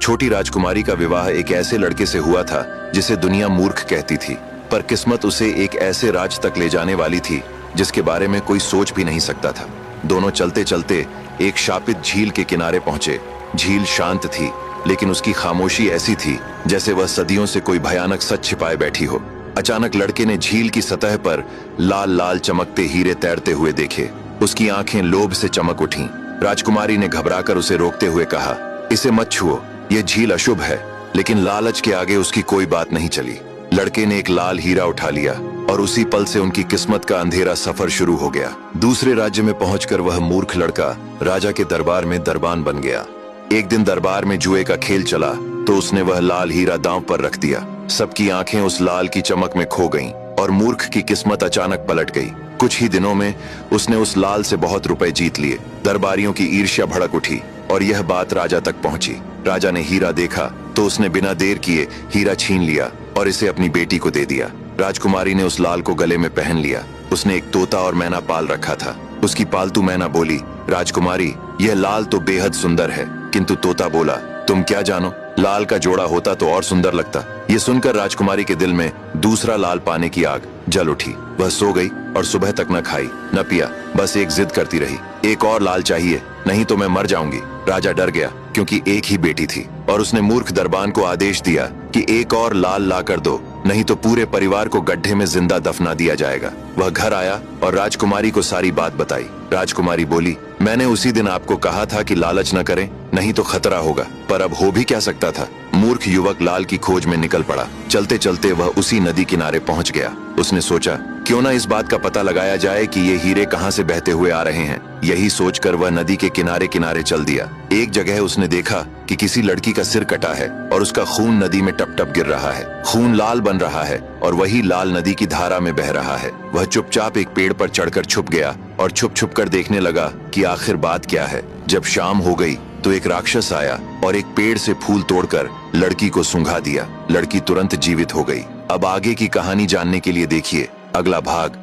छोटी राजकुमारी का विवाह एक ऐसे लड़के से हुआ था जिसे दुनिया मूर्ख कहती थी, पर किस्मत उसे एक ऐसे राज तक ले जाने वाली थी जिसके बारे में कोई सोच भी नहीं सकता था। दोनों चलते चलते एक शापित झील के किनारे पहुंचे। झील शांत थी, लेकिन उसकी खामोशी ऐसी थी जैसे वह सदियों से कोई भयानक सच छिपाए बैठी हो। अचानक लड़के ने झील की सतह पर लाल लाल चमकते हीरे तैरते हुए देखे। उसकी आंखें लोभ से चमक उठीं। राजकुमारी ने घबराकर उसे रोकते हुए कहा, इसे मत छुओ, यह झील अशुभ है। लेकिन लालच के आगे उसकी कोई बात नहीं चली। लड़के ने एक लाल हीरा उठा लिया और उसी पल से उनकी किस्मत का अंधेरा सफर शुरू हो गया। दूसरे राज्य में पहुंचकर वह मूर्ख लड़का राजा के दरबार में दरबान बन गया। एक दिन दरबार में जुए का खेल चला तो उसने वह लाल हीरा दांव पर रख दिया। सबकी आंखें उस लाल की चमक में खो गईं और मूर्ख की किस्मत अचानक पलट गई। कुछ ही दिनों में उसने उस लाल से बहुत रुपए जीत लिए। दरबारियों की ईर्ष्या भड़क उठी और यह बात राजा तक पहुंची। राजा ने हीरा देखा तो उसने बिना देर किए हीरा छीन लिया और इसे अपनी बेटी को दे दिया। राजकुमारी ने उस लाल को गले में पहन लिया। उसने एक तोता और मैना पाल रखा था। उसकी पालतू मैना बोली, राजकुमारी, यह लाल तो बेहद सुंदर है। किंतु तोता बोला, तुम क्या जानो, लाल का जोड़ा होता तो और सुंदर लगता। ये सुनकर राजकुमारी के दिल में दूसरा लाल पाने की आग जल उठी। वह सो गई और सुबह तक न खाई न पिया, बस एक जिद करती रही, एक और लाल चाहिए, नहीं तो मैं मर जाऊंगी। राजा डर गया क्योंकि एक ही बेटी थी और उसने मूर्ख दरबान को आदेश दिया कि एक और लाल ला कर दो, नहीं तो पूरे परिवार को गड्ढे में जिंदा दफना दिया जाएगा। वह घर आया और राजकुमारी को सारी बात बताई। राजकुमारी बोली, मैंने उसी दिन आपको कहा था कि लालच न करें, नहीं तो खतरा होगा, पर अब हो भी क्या सकता था। मूर्ख युवक लाल की खोज में निकल पड़ा। चलते चलते वह उसी नदी किनारे पहुंच गया। उसने सोचा, क्यों ना इस बात का पता लगाया जाए कि ये हीरे कहां से बहते हुए आ रहे हैं। यही सोचकर वह नदी के किनारे किनारे चल दिया। एक जगह उसने देखा कि किसी लड़की का सिर कटा है और उसका खून नदी में टप टप गिर रहा है। खून लाल बन रहा है और वही लाल नदी की धारा में बह रहा है। वह चुपचाप एक पेड़ पर चढ़कर छुप गया और छुप छुप कर देखने लगा कि आखिर बात क्या है। जब शाम हो गई तो एक राक्षस आया और एक पेड़ से फूल तोड़कर लड़की को सूंघा दिया। लड़की तुरंत जीवित हो गई। अब आगे की कहानी जानने के लिए देखिए अगला भाग